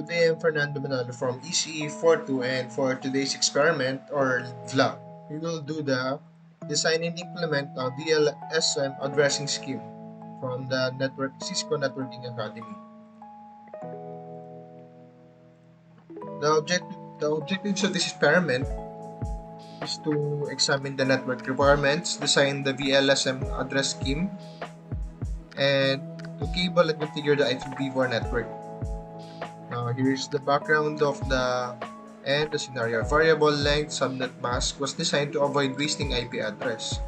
Today I'm Fernando Manalo from ECE42, and for today's experiment or vlog, we will do the design and implement a VLSM addressing scheme from the Cisco Networking Academy. The objectives of this experiment is to examine the network requirements, design the VLSM address scheme, and to cable and configure the IPv4 network. Now here's the background of the scenario. Variable length subnet mask was designed to avoid wasting IP address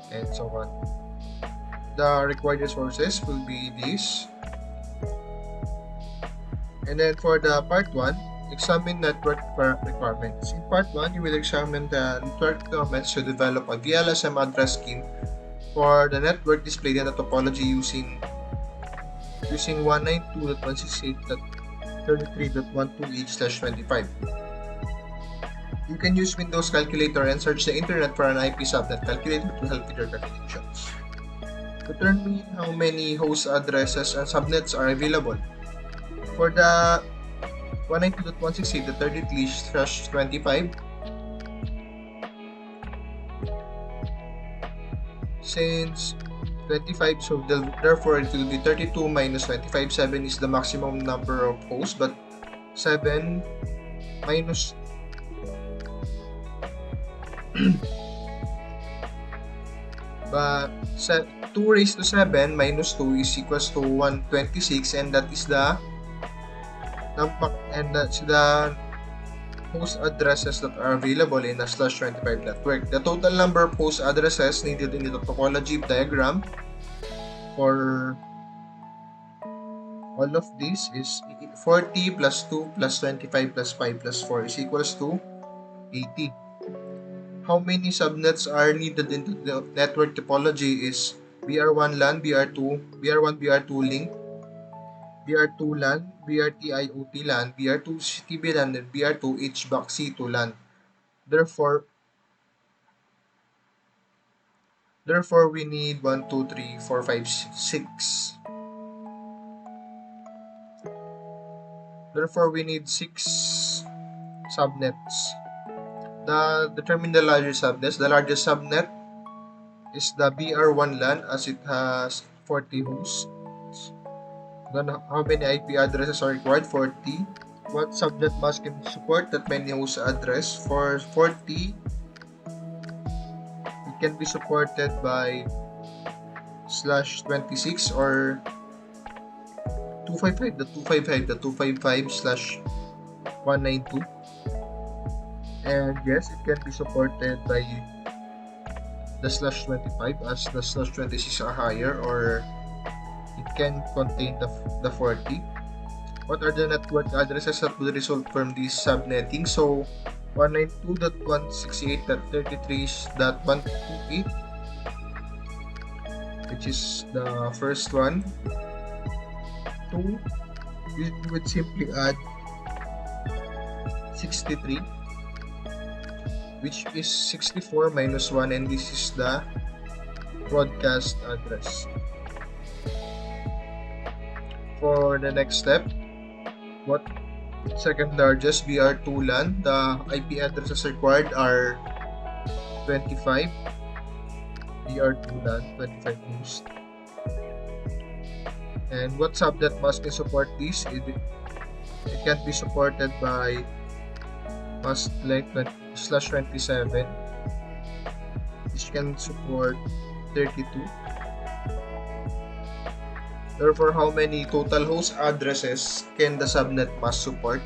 and so on. The required resources will be these. And then for the part 1, examine network requirements. In part 1, you will examine the network requirements to develop a VLSM address scheme for the network displayed in the topology using 192.168.33.12h/25. You can use Windows Calculator and search the internet for an IP subnet calculator to help with your calculations. Determine how many host addresses and subnets are available. For the 192.168.33/25, since 25, so therefore it will be 32 minus 25. 7 is the maximum number of hosts, but 7 minus but 2 raised to 7 minus 2 is equals to 126, and that is the number, and that's the host addresses that are available in a /25 network. The total number of host addresses needed in the topology diagram for all of this is 40 plus 2 plus 25 plus 5 plus 4 is equals to 80. How many subnets are needed in the network topology is BR1 LAN, BR1 BR2 link, BR2 LAN, BRT IoT LAN, BR2 CTB LAN, and BR2 HBAC C2 LAN. Therefore, we need 1, 2, 3, 4, 5, 6. Therefore, we need 6 subnets. Determine the largest subnets. The largest subnet is the BR1 LAN as it has 40 hosts. Then how many IP addresses are required? 40. What subnet mask can support that many host address? For 40, it can be supported by /26 or 255, the 255/192. And yes, it can be supported by the /25 as the /26 are higher, or it can contain the 40. What are the network addresses that will result from this subnetting? So 192.168.33.128, which is the first one. 2, we would simply add 63, which is 64 minus 1, and this is the broadcast address. For the next step, what second largest BR2 LAN, the IP addresses required are 25. BR2 LAN, 25 hosts. And what subnet mask can support this? It can be supported by mask length /27, which can support 32. Therefore, how many total host addresses can the subnet mask support?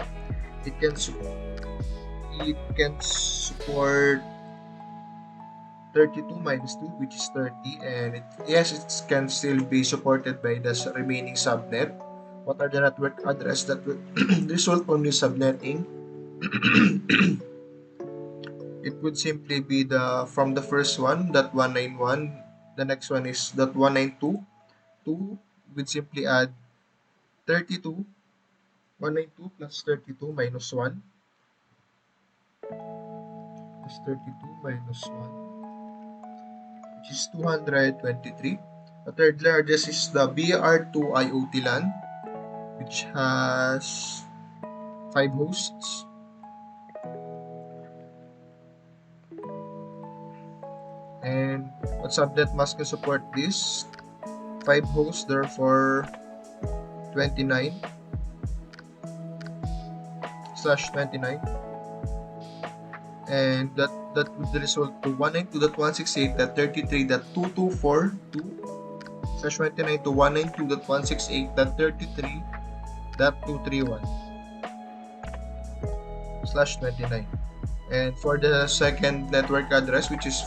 It can support 32 minus 2, which is 30, and it can still be supported by the remaining subnet. What are the network address that will result from this subnetting? It would simply be from the first one, .191. The next one is .192. 2 would simply add 32. 192 plus 32 minus 1 plus 32 minus 1, which is 223. The third largest is the BR2 IoT LAN, which has 5 hosts. And what subnet mask can support this? 5 hosts, therefore 29/29, and that would result to 192.168.33.224/29 to 192.168.33.231/29. And for the second network address, which is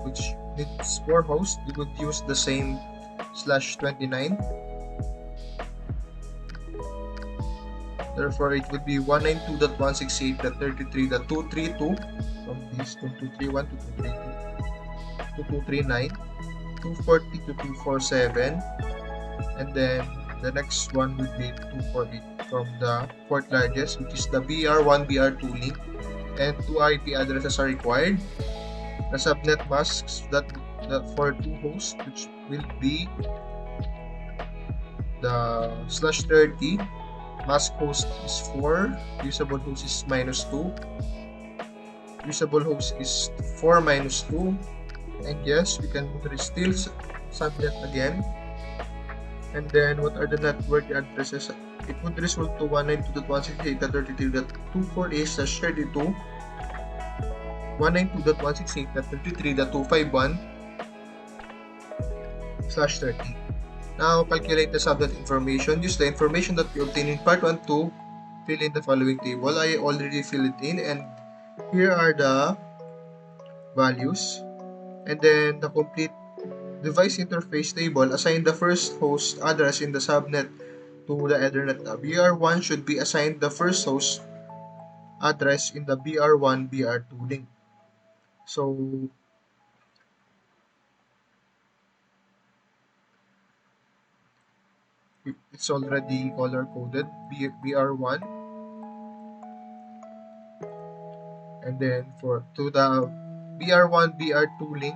which needs 4 hosts, we would use the same /29. Therefore, it would be 192.168.33.232 from this to 231 to 232 to 239, 240 to 247, and then the next one would be 248 from the fourth largest, which is the BR1 BR2 link, and 2 IP addresses are required. The subnet masks that for 2 hosts, which will be the /30. Mask host is 4, usable host is -2, usable host is 4 minus 2, and yes, we can still subnet again. And then what are the network addresses? It would result to 192.168.33.248/32, 192.168.33.251/30. Now, calculate the subnet information. Use the information that we obtained in part 1 to fill in the following table. I already filled it in, and here are the values. And then the complete device interface table, assign the first host address in the subnet to the Ethernet. BR1 should be assigned the first host address in the BR1 BR2 link. So it's already color coded, BR1, and then to the BR1 BR2 link,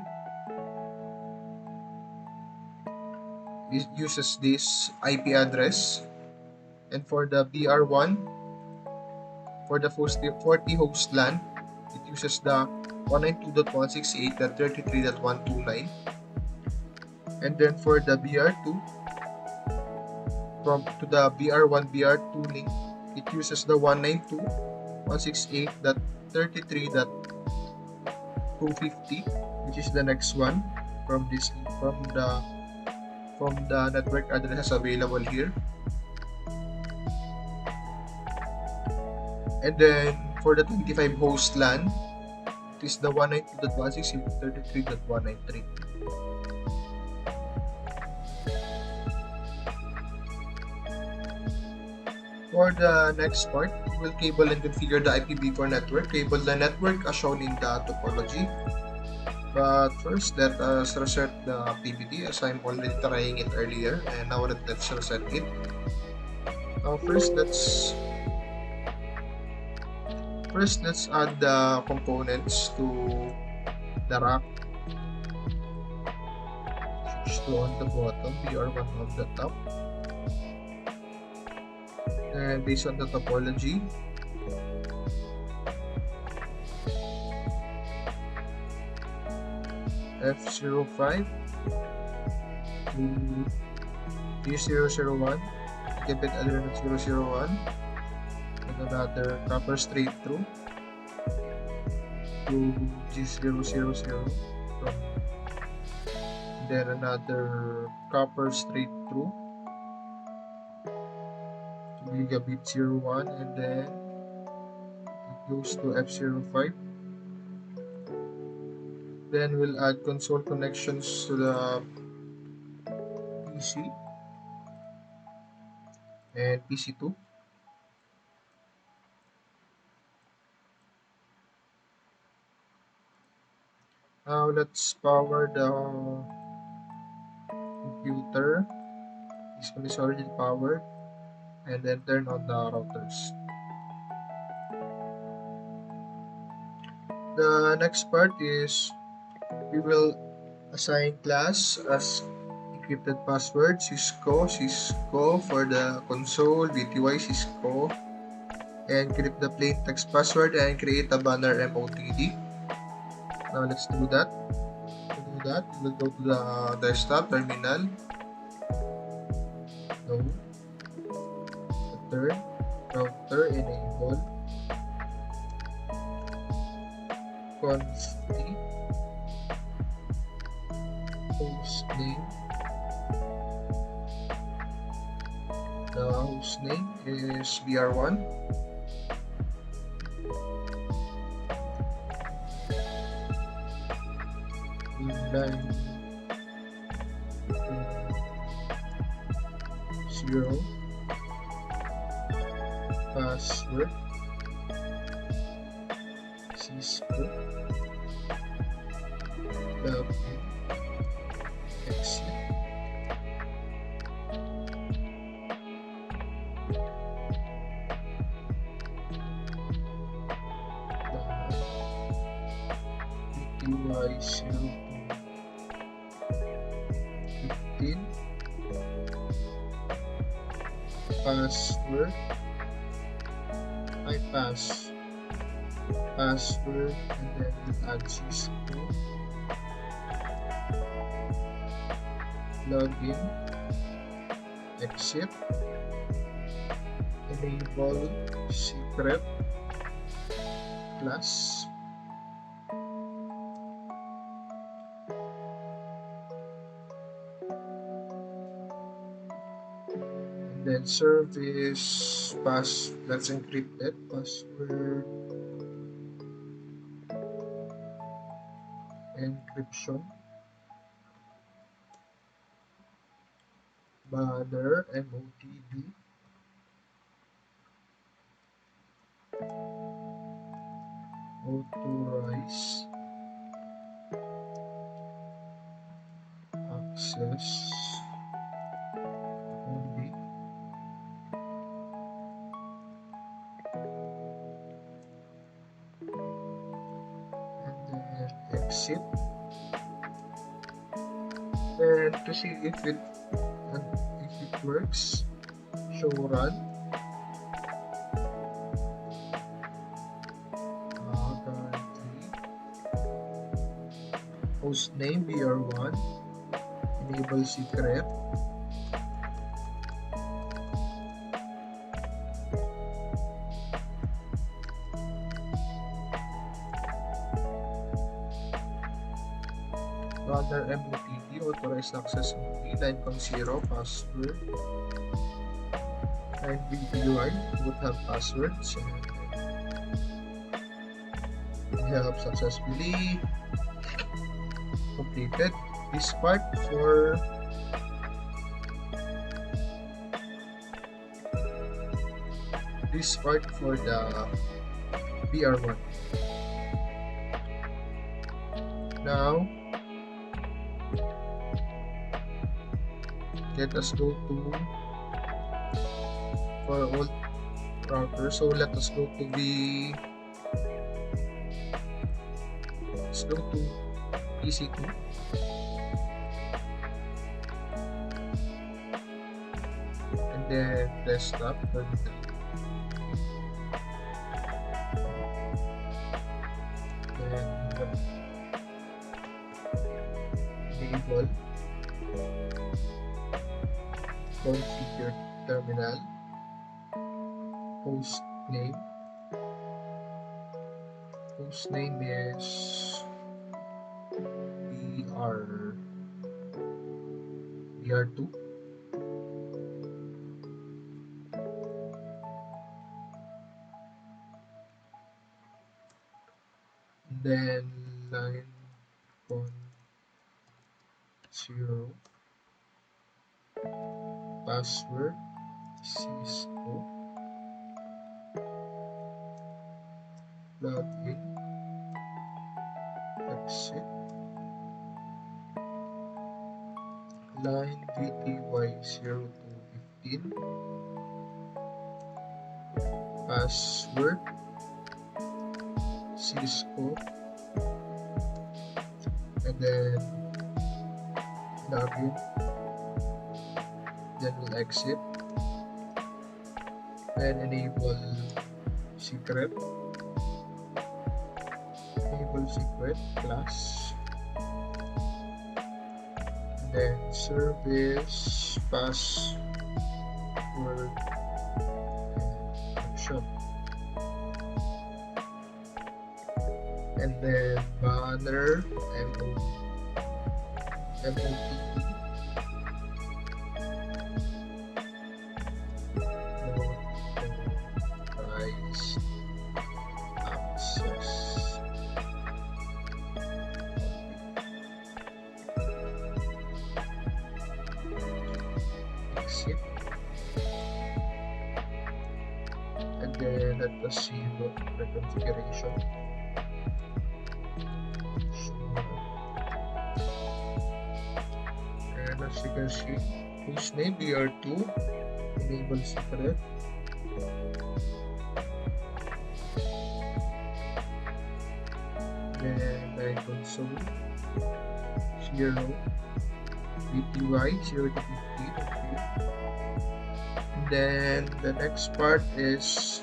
it uses this IP address, and for the BR1, for the 40 host LAN, it uses the 192.168.33.129, and then for the BR2, to the BR1 BR2 link, it uses the 192.168.33.250, which is the next one from the network addresses available here. And then for the 25 host LAN, it is the 192.168.33.193. For the next part, we'll cable and configure the IPv4 network. Cable the network as shown in the topology. But first, let us reset the activity, as I'm already trying it earlier, and now let's reset it. Now first, let's add the components to the rack. Switch to on the bottom, BR1 on the top. And based on the topology, F05 to G001, gigabit Ethernet 001, and another copper straight through to G000, from then another copper straight through to gigabit 01, and then it goes to F05. Then we'll add console connections to the PC and PC2. Now let's power the computer. This one is already powered, and then turn on the routers. The next part is we will assign class as encrypted password, Cisco for the console, VTY Cisco, encrypt the plain text password, and create a banner MOTD. Now let's do that. To do that, we'll go to the desktop terminal. No. Return. Counter enable. Const host name. The host name is BR1. Line 0. Password Cisco. Login. Exit. PTY 0215. Password. Password, and then we'll add Cisco. Login. Exit. Enable secret class. And then service let's encrypt that password. Encryption. Banner MOTD. Authorize access only. And then exit. And to see if it works, show run. Currently host name BR1. Enable secret. Banner MOTD, authorized access only. 9.0 password. And VPUI would have passwords, and we have successfully completed this part for the BR1. Now let us go to for old router. So let us go to PC2. And then desktop terminal. Then enable configure terminal. Host name is BR2. Then 9.0 password Cisco. Login. Exit. Line VTY 0215. Password Cisco. And then login. Then we'll exit and enable secret, enable secret class, then service password option, and then banner MOTP authorized access. Exit, and then let us see what the configuration. And as you can see, hostname BR2, enable secret, then line console 0 BTY 0 to 15. Okay. And then the next part is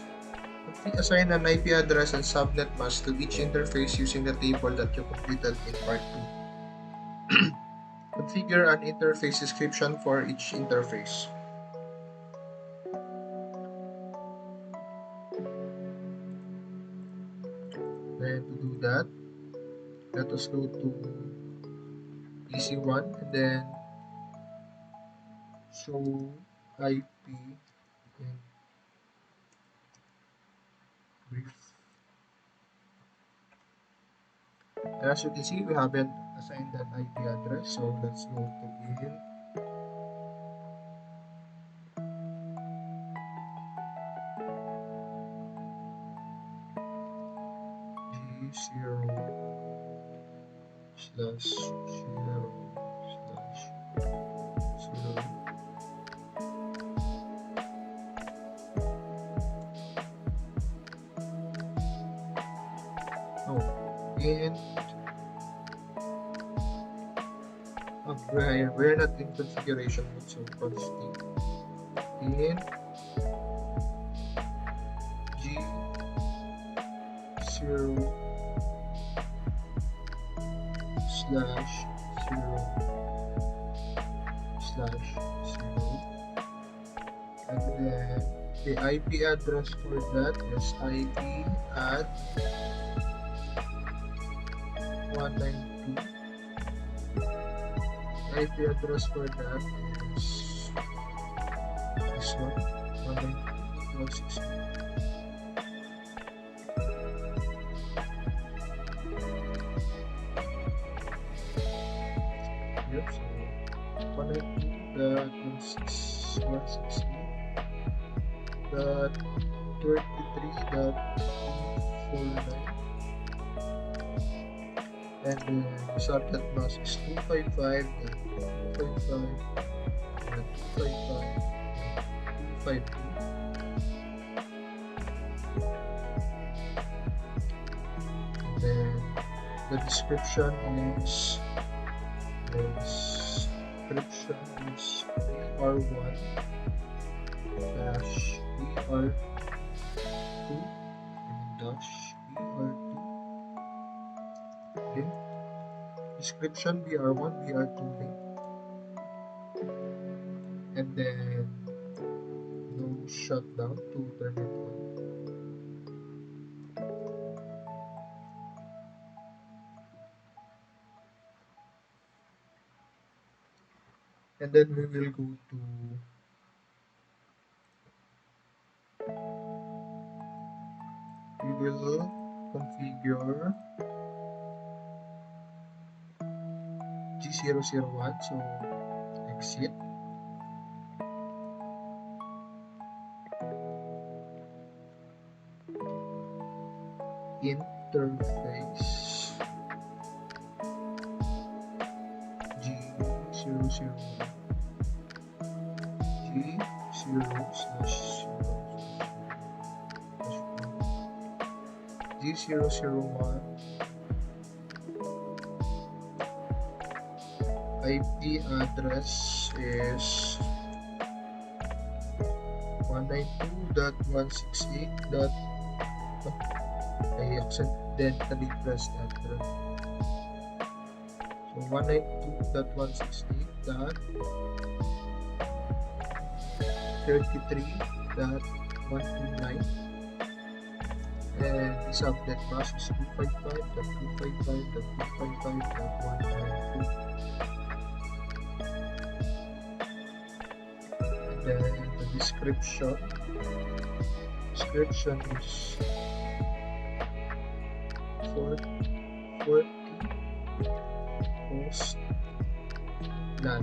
assign an IP address and subnet mask to each interface using the table that you completed in part 2. Configure an interface description for each interface. Then to do that, let us go to PC1 and then show IP and brief. And as you can see, we haven't assigned an IP address, so let's go to in G0/0/0. Oh, and we're not in configuration mode, so constant in G0/0/0, and then the IP address for that is IP at 192. IP address for that is this one, 192.168. Yep, so 192.168.33.249, and then the subnet mask is 255.255.255.252, and then the description is BR1 dash BR2 and dash BR2 link. Description BR1 BR2 link, and then no shutdown to turn it on. And then we will go to configure G001, so exit, interface G001 G001 IP address is 192.168.168.168. I accidentally pressed enter. So 192.168.33.129, and the subnet mask is 255.255.255.192. And then the description is 40 host LAN.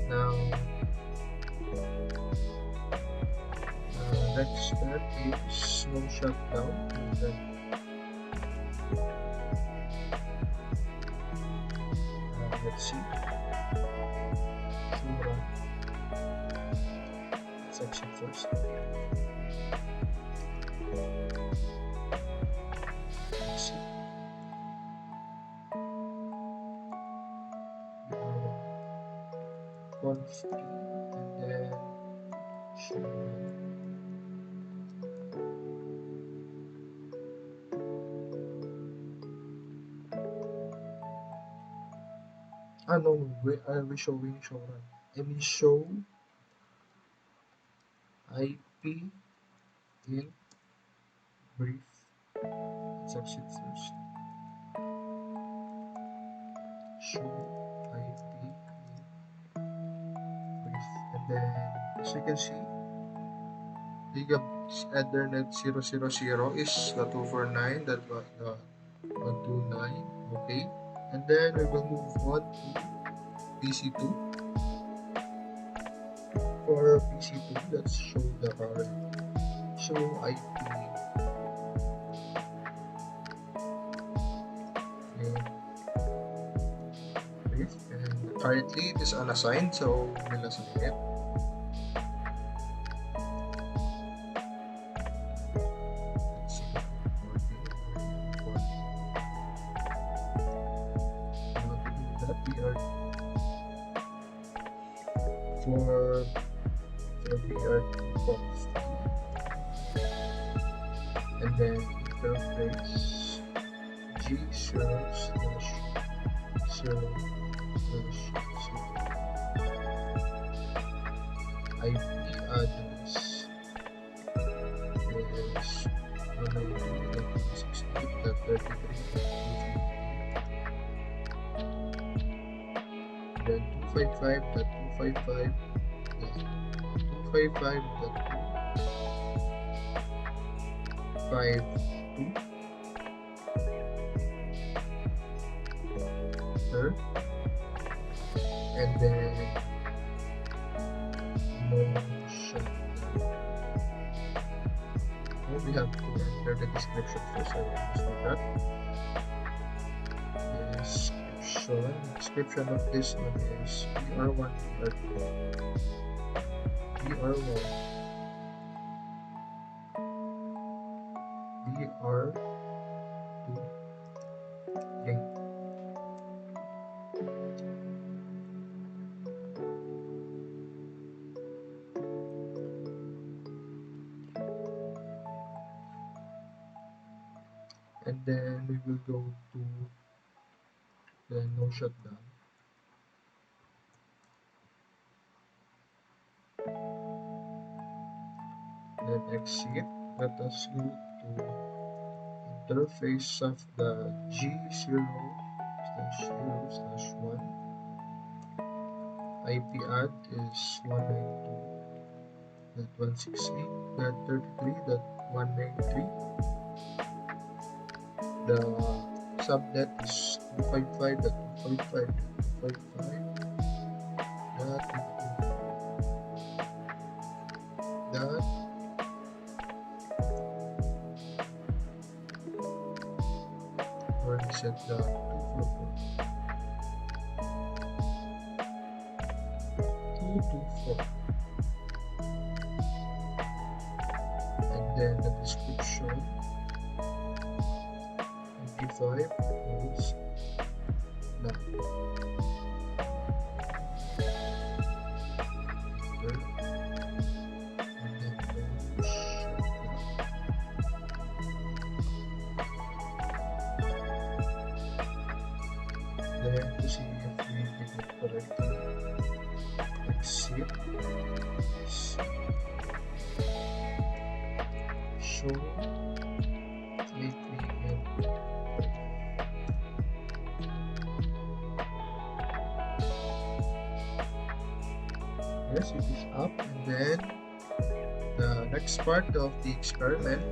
Now, next step is no shutdown. And then, let's see. So, let's exit first. Let's see. Conf and then show. No, are we showing show run? I mean show IP in brief. Let's exit first. Show IP in brief. And then, as you can see, Gigabits Ethernet 000 is the 249.129. Okay. And then we will move on to PC2. For PC2, let's show the current. Show IP in brief. And currently it is unassigned, so we'll assign it. Let's see. Not to do that, we are for conf and then interface G0/0/0 IP address is 192.168.33.250, then 255.255 255.252 and then no shutdown. Well, we have to enter the description first. I will just do that. Description of this one is BR1, BR2, BR1, BR2 link. And then we will go to the no shutdown. Then exit. Let us go to interface of the G0/0/1. IP add is 192.168.33.193. The subnet is 255.255.255.254. Already set the 224. And then the description 25 holes LAN. it. Show gateway and yes, it is up. And then the next part of the experiment,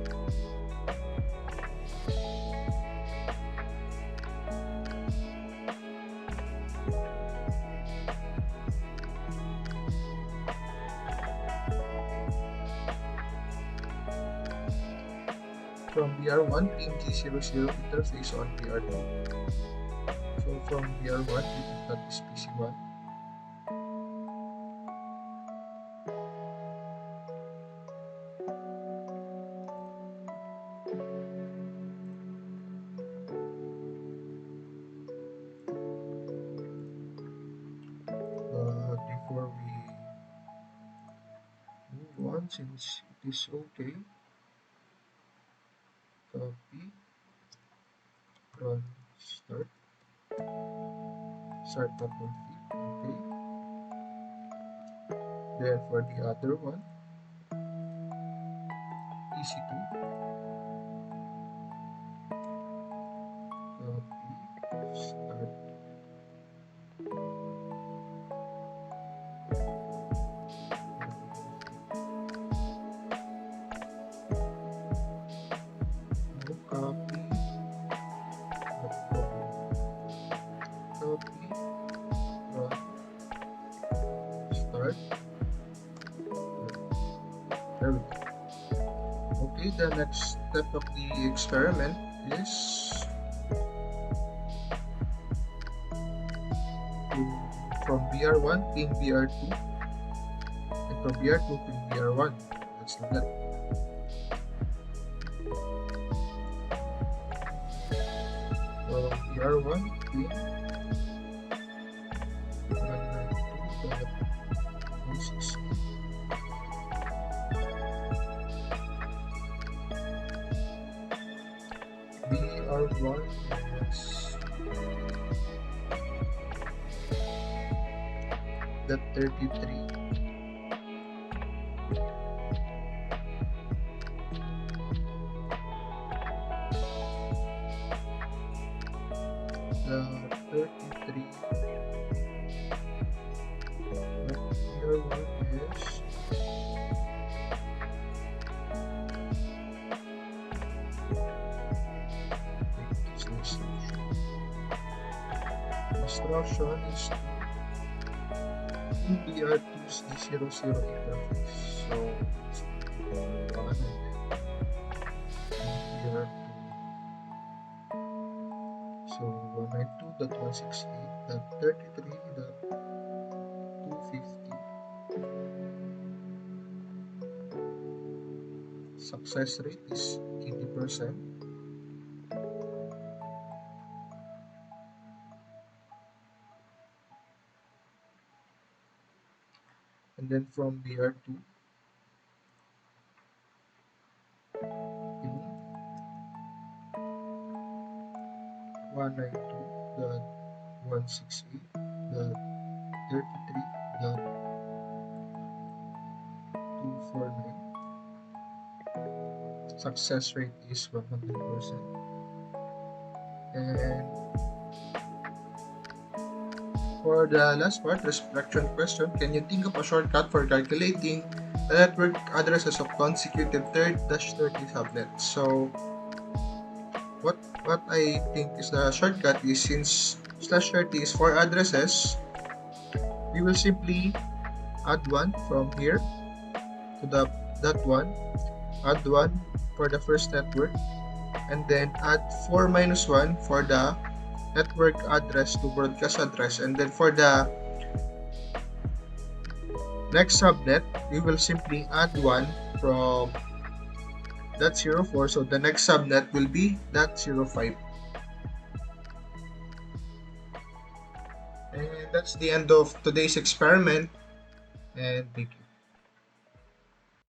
from VR1 ping G00 interface on VR2. So from VR1 we can cut this PC1. But before we move on, since it is okay, copy, run, start up config, okay. Then for the other one, EC2, copy, start, no copy, copy, run, start, there we go. Okay, the next step of the experiment is from VR1 ping VR2 and from VR2 ping VR1. Let's do that. From VR1 ping 192.168. VR1 is that 33. The 33 that VR1 is instruction is VR2's D00 interface. So it's VR2. So 192.168.33.250. Success rate is 80%. And then from VR2 ping 192.168.33.249. Success rate is 100%. And for the last part, reflection question, can you think of a shortcut for calculating the network addresses of consecutive 30 subnets? So what I think is the shortcut is, since /30 is 4 addresses, we will simply add 1 from here to that one, add 1 for the first network, and then add 4 minus 1 for the network address to broadcast address, and then for the next subnet we will simply add 1 from that 04, so the next subnet will be that 05. And that's the end of today's experiment, and thank you.